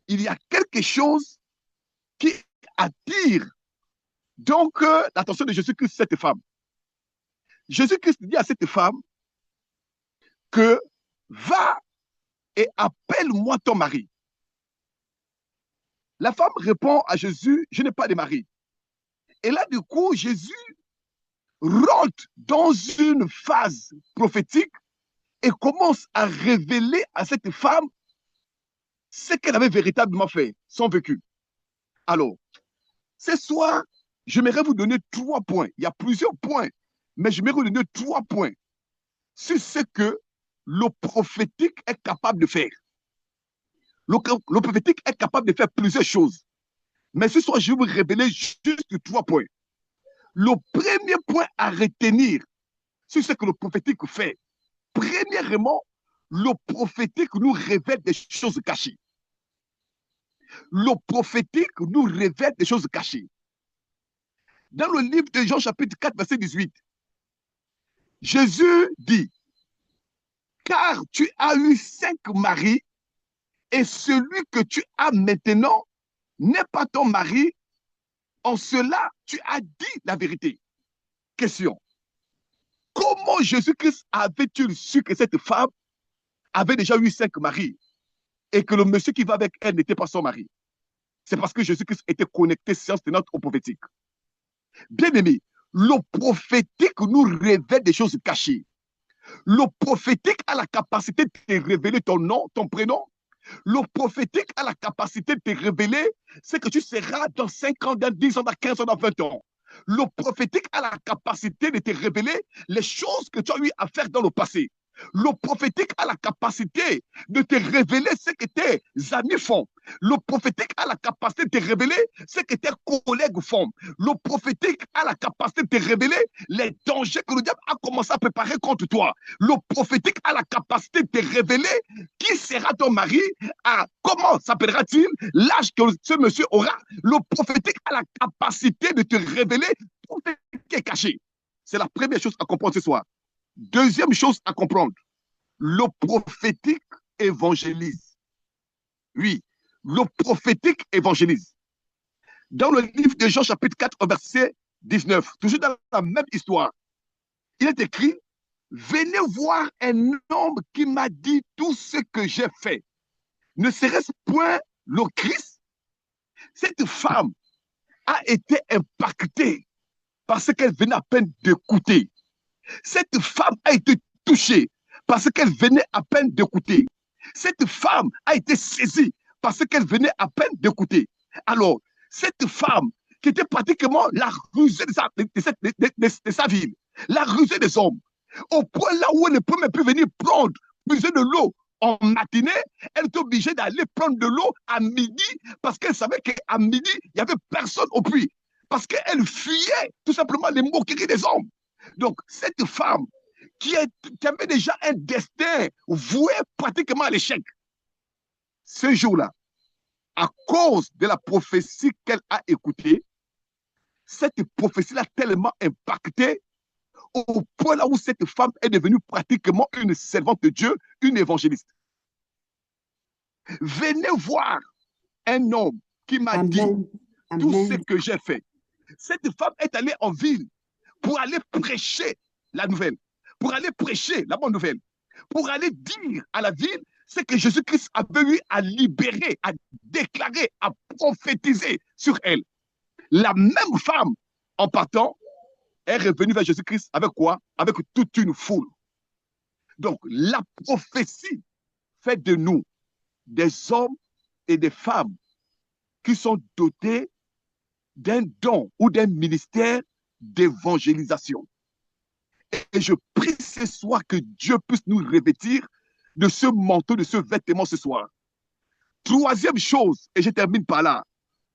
il y a quelque chose qui attire donc l'attention de Jésus-Christ, cette femme. Jésus-Christ dit à cette femme que va et appelle-moi ton mari. La femme répond à Jésus, je n'ai pas de mari. Et là, du coup, Jésus rentre dans une phase prophétique et commence à révéler à cette femme ce qu'elle avait véritablement fait, son vécu. Alors, ce soir, j'aimerais vous donner 3 points. Il y a plusieurs points, mais j'aimerais vous donner 3 points sur ce que le prophétique est capable de faire. Le prophétique est capable de faire plusieurs choses. Mais ce soir, je vais vous révéler juste 3 points. Le premier point à retenir sur ce que le prophétique fait, premièrement, le prophétique nous révèle des choses cachées. Le prophétique nous révèle des choses cachées. Dans le livre de Jean chapitre 4, verset 18, Jésus dit, « Car tu as eu 5 maris, et celui que tu as maintenant n'est pas ton mari. En cela, tu as dit la vérité. » Question. Comment Jésus-Christ avait-il su que cette femme avait déjà eu 5 maris et que le monsieur qui va avec elle n'était pas son mari? C'est parce que Jésus-Christ était connecté science tenante au prophétique. Bien-aimé, le prophétique nous révèle des choses cachées. Le prophétique a la capacité de te révéler ton nom, ton prénom. Le prophétique a la capacité de te révéler ce que tu seras dans 5 ans, dans 10 ans, dans 15 ans, dans 20 ans. Le prophétique a la capacité de te révéler les choses que tu as eu à faire dans le passé. Le prophétique a la capacité de te révéler ce que tes amis font. Le prophétique a la capacité de te révéler ce que tes collègues font. Le prophétique a la capacité de te révéler les dangers que le diable a commencé à préparer contre toi. Le prophétique a la capacité de te révéler qui sera ton mari, comment s'appellera-t-il, l'âge que ce monsieur aura. Le prophétique a la capacité de te révéler tout ce qui est caché. C'est la première chose à comprendre ce soir. Deuxième chose à comprendre, le prophétique évangélise. Oui, le prophétique évangélise. Dans le livre de Jean chapitre 4, verset 19, toujours dans la même histoire, il est écrit, « Venez voir un homme qui m'a dit tout ce que j'ai fait. Ne serait-ce point le Christ ?» Cette femme a été impactée parce qu'elle venait à peine d'écouter. Cette femme a été touchée parce qu'elle venait à peine d'écouter. Cette femme a été saisie parce qu'elle venait à peine d'écouter. Alors, cette femme qui était pratiquement la rusée de sa ville, la rusée des hommes, au point là où elle ne peut même plus venir prendre, puiser de l'eau en matinée, elle est obligée d'aller prendre de l'eau à midi parce qu'elle savait qu'à midi, il n'y avait personne au puits. Parce qu'elle fuyait tout simplement les moqueries des hommes. Donc, cette femme qui avait déjà un destin voué pratiquement à l'échec, ce jour-là, à cause de la prophétie qu'elle a écoutée, cette prophétie l'a tellement impactée au point là où cette femme est devenue pratiquement une servante de Dieu, une évangéliste. Venez voir un homme qui m'a dit tout ce que j'ai fait. Cette femme est allée en ville pour aller prêcher la nouvelle, pour aller prêcher la bonne nouvelle, pour aller dire à la ville ce que Jésus-Christ avait eu à libérer, à déclarer, à prophétiser sur elle. La même femme, en partant, est revenue vers Jésus-Christ avec quoi? Avec toute une foule. Donc, la prophétie fait de nous des hommes et des femmes qui sont dotés d'un don ou d'un ministère d'évangélisation. Et je prie ce soir que Dieu puisse nous revêtir de ce manteau, de ce vêtement ce soir. Troisième chose, et je termine par là,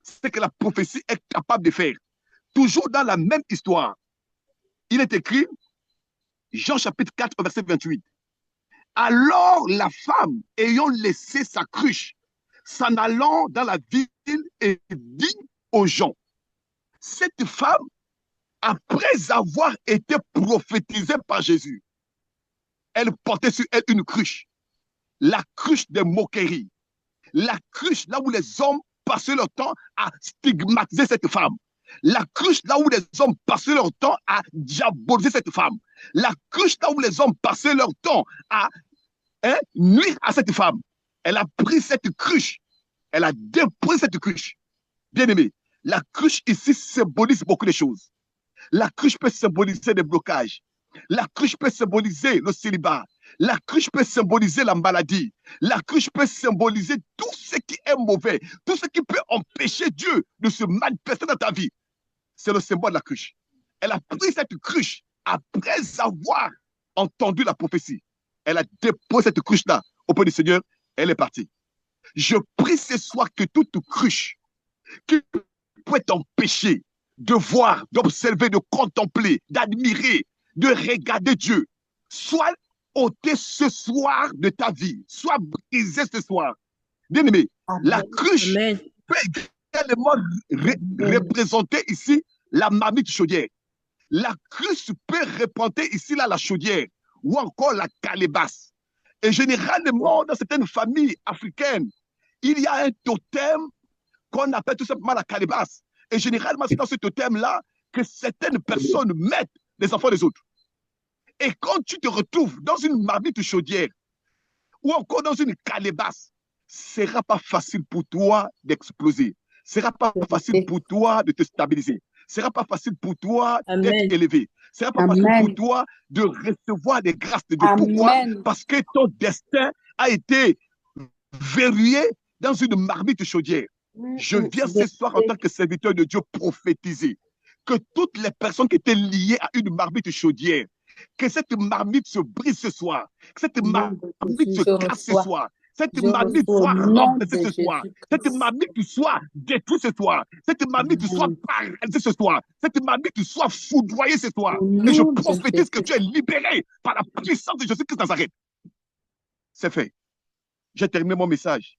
c'est que la prophétie est capable de faire. Toujours dans la même histoire, il est écrit, Jean chapitre 4, verset 28. Alors la femme, ayant laissé sa cruche, s'en allant dans la ville et dit aux gens, cette femme, après avoir été prophétisée par Jésus, elle portait sur elle une cruche, la cruche des moqueries, la cruche là où les hommes passaient leur temps à stigmatiser cette femme, la cruche là où les hommes passaient leur temps à diaboliser cette femme, la cruche là où les hommes passaient leur temps à nuire à cette femme. Elle a pris cette cruche, elle a dépris cette cruche. Bien aimé, la cruche ici symbolise beaucoup de choses. La cruche peut symboliser des blocages. La cruche peut symboliser le célibat. La cruche peut symboliser la maladie. La cruche peut symboliser tout ce qui est mauvais, tout ce qui peut empêcher Dieu de se manifester dans ta vie. c'est le symbole de la cruche. Elle a pris cette cruche après avoir entendu la prophétie. Elle a déposé cette cruche-là auprès du Seigneur. Elle est partie. Je prie ce soir que toute cruche qui peut t'empêcher de voir, d'observer, de contempler, d'admirer, de regarder Dieu, soit ôtée ce soir de ta vie, soit brisée ce soir. Bien-aimé, la cruche peut également représenter ici la marmite chaudière. La cruche peut représenter ici là, la chaudière ou encore la calebasse. Et généralement, dans certaines familles africaines, il y a un totem qu'on appelle tout simplement la calebasse. Et généralement, c'est dans ce totem-là que certaines personnes mettent les enfants des autres. Et quand tu te retrouves dans une marmite chaudière ou encore dans une calebasse, ce ne sera pas facile pour toi d'exploser. Ce ne sera pas facile pour toi de te stabiliser. Ce ne sera pas facile pour toi d'être élevé. Ce ne sera pas facile pour toi de recevoir des grâces de Dieu. Pourquoi? Parce que ton destin a été verrouillé dans une marmite chaudière. Je viens ce soir en tant que serviteur de Dieu prophétiser que toutes les personnes qui étaient liées à une marmite chaudière, que cette marmite se brise ce soir, que cette marmite se casse ce soir, cette marmite soit renversée ce soir, cette marmite soit détruite ce soir, cette marmite soit paralysée ce soir, cette marmite soit foudroyée ce soir. Et je prophétise que tu es libéré par la puissance de Jésus-Christ de Nazareth. C'est fait. J'ai terminé mon message.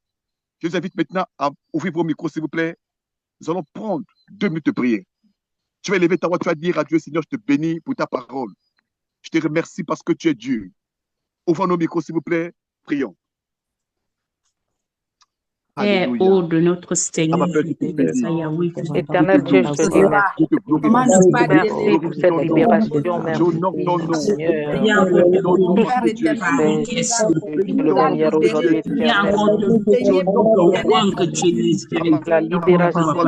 Je vous invite maintenant à ouvrir vos micros, s'il vous plaît. Nous allons prendre 2 minutes de prière. Tu vas lever ta voix, tu vas dire à Dieu, Seigneur, je te bénis pour ta parole. Je te remercie parce que tu es Dieu. Ouvrons nos micros, s'il vous plaît. Prions. Ô de notre Seigneur, Éternel Dieu, je te dis merci. Merci pour cette libération. Merci, Seigneur. Tout ce que tu fais, le meilleur aujourd'hui, la libération. Tout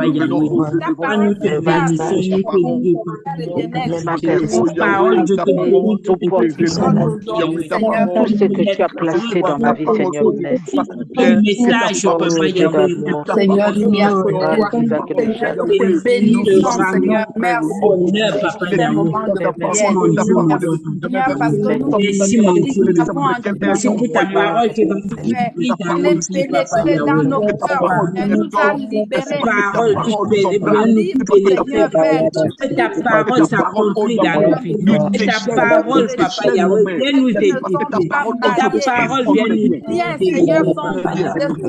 ce que tu as placé dans ma vie, Seigneur, merci. Seigneur, il y a béni le Seigneur, merci pour ces moments de prière. Parce que nous merci pour ta parole qui va pénétrer dans nos cœurs. Elle nous a libérés. Que ta parole s'accomplit dans nos vies. Que ta parole, Papa Yahweh, vienne nous aider. Que ta parole vienne nous aider.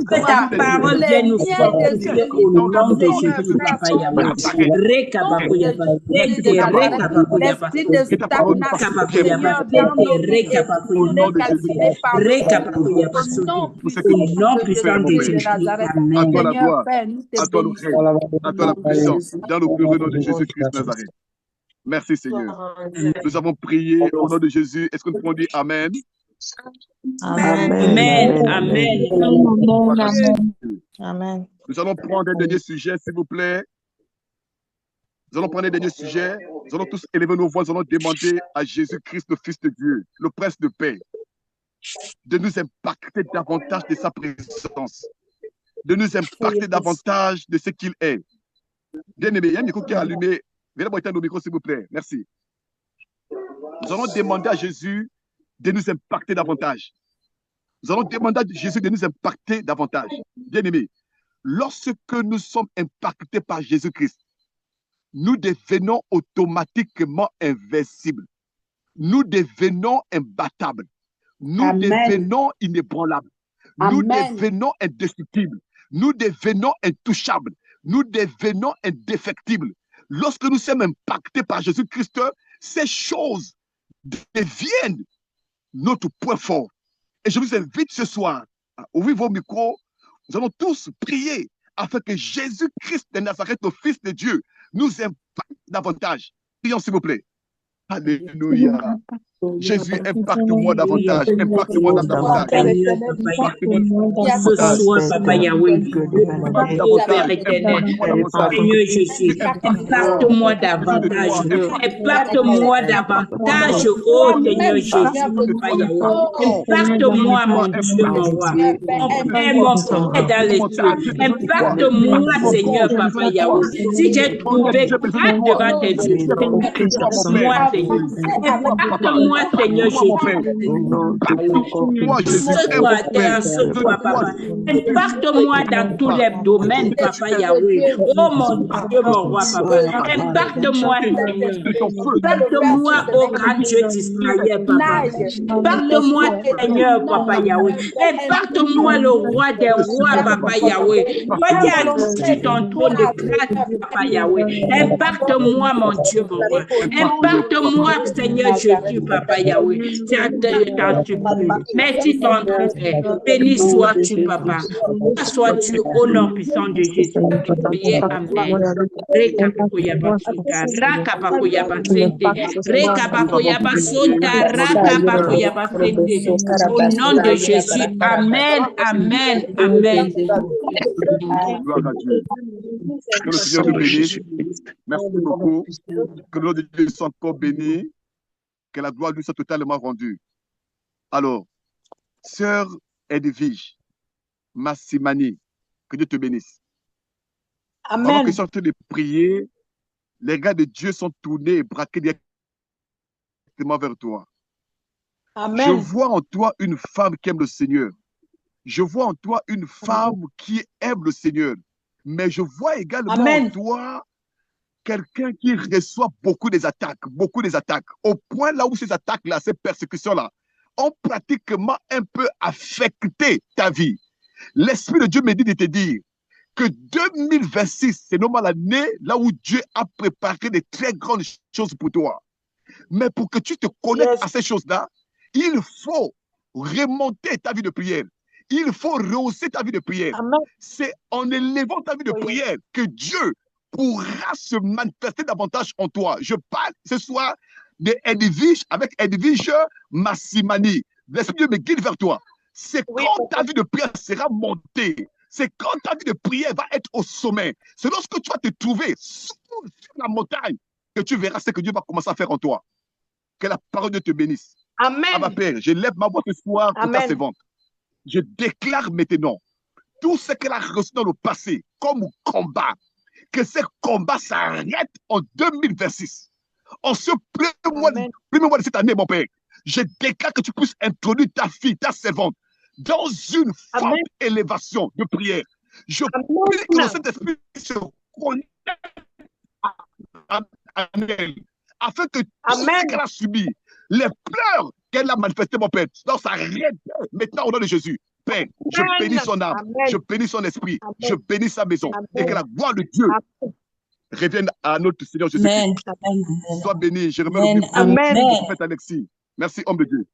Que ta parole vienne nous fortifier au nom de Jésus, Papa Yahweh. Dans le plus nom de Jésus-Christ de Nazareth. Merci Seigneur. Nous avons prié au nom de Jésus. Est-ce que nous pouvons dire Amen? Amen. Amen. Amen. Nous allons prendre un dernier sujet, s'il vous plaît. Nous allons prendre un dernier sujet. Nous allons tous élever nos voix. Nous allons demander à Jésus-Christ, le Fils de Dieu, le Prince de paix, de nous impacter davantage de sa présence, de nous impacter davantage de ce qu'il est. Bien-aimé, il y a un micro qui est allumé. Venez moi éteindre nos micros, s'il vous plaît. Merci. Nous allons demander à Jésus de nous impacter davantage. Nous allons demander à Jésus de nous impacter davantage. Bien-aimé, lorsque nous sommes impactés par Jésus-Christ, nous devenons automatiquement invincibles. Nous devenons imbattables. Nous devenons inébranlables. Nous devenons indestructibles. Nous devenons intouchables. Nous devenons indéfectibles. Lorsque nous sommes impactés par Jésus-Christ, ces choses deviennent notre point fort. Et je vous invite ce soir à ouvrir vos micros. Nous allons tous prier afin que Jésus-Christ de Nazareth, le Fils de Dieu, nous impacte davantage. Prions s'il vous plaît. Alléluia. Jésus, impacte-moi davantage. Impacte-moi davantage. Seigneur, Papa Yahweh, ce soir, Papa Yahweh, oh Père éternel, Seigneur Jésus, impacte-moi davantage, impacte-moi davantage, oh Seigneur Jésus, Papa Yahweh, impacte-moi, mon Dieu, mon roi, mon Père dans l'esprit, impacte-moi, Seigneur, Papa Yahweh, si j'ai trouvé grâce devant tes yeux, impacte-moi, Seigneur, impacte-moi, Seigneur Jésus, secoue-moi, Papa. Impacte-moi dans tous les domaines, Papa Yahweh. Oh mon Dieu, mon roi, Papa. Impacte-moi, Seigneur. Impacte-moi, oh grand Dieu d'Israël, Papa. Impacte-moi, Seigneur, Papa Yahweh. Impacte-moi, le roi des rois, Papa Yahweh. Toi qui as sur ton trône de grâce, Papa Yahweh. Impacte-moi, mon Dieu, mon roi. Impacte-moi, Seigneur Jésus, Papa Yahweh. C'est à t'en supplie. Merci ton Père. Béni sois-tu, Papa. Sois-tu au nom puissant de Jésus. Priez, Amen. Rekapakoyabasota, rakapakoyabasente, rekapakoyabasota, rakapakoyabasente. Au nom de Jésus. Amen, amen, amen. Gloire à Dieu. Que le Seigneur te bénisse. Merci beaucoup. Que le nom de Dieu soit encore béni. Que la gloire lui soit totalement rendue. Alors, sœur Edwige Massimani, que Dieu te bénisse. Pendant que je suis en train de prier, les gars de Dieu sont tournés et braqués directement vers toi. Je vois en toi une femme qui aime le Seigneur. Je vois en toi une femme qui aime le Seigneur. Mais je vois également en toi quelqu'un qui reçoit beaucoup des attaques. Au point là où ces attaques-là, ces persécutions-là, ont pratiquement un peu affecté ta vie. L'Esprit de Dieu me dit de te dire que 2026, c'est normalement l'année là où Dieu a préparé des très grandes choses pour toi. Mais pour que tu te connectes à ces choses-là, il faut remonter ta vie de prière. Il faut rehausser ta vie de prière. C'est en élevant ta vie de prière que Dieu pourra se manifester davantage en toi. Je parle ce soir de Edwige avec Edwige Massimani. L'Esprit de Dieu me guide vers toi. C'est quand ta vie de prière sera montée. C'est quand ta vie de prière va être au sommet. C'est lorsque tu vas te trouver sur la montagne que tu verras ce que Dieu va commencer à faire en toi. Que la parole de Dieu te bénisse. Amen. Abba Père, je lève ma voix ce soir pour ta servante. Je déclare maintenant tout ce qu'elle a reçu dans le passé comme combat, que ce combat s'arrête en 2026. En ce premier mois de cette année, mon Père, je déclare que tu puisses introduire ta fille, ta servante, dans une forte élévation de prière. Je prie que le Saint-Esprit se connecte à elle, afin que tout ce qu'elle a subi, les pleurs qu'elle a manifestées, mon Père, dans sa arrête maintenant au nom de Jésus. Père, je bénis son âme, je bénis son esprit, je bénis sa maison, et que la gloire de Dieu revienne à notre Seigneur Jésus-Christ. Sois béni, je remets le micro au prophète Alexis. Merci, homme de Dieu.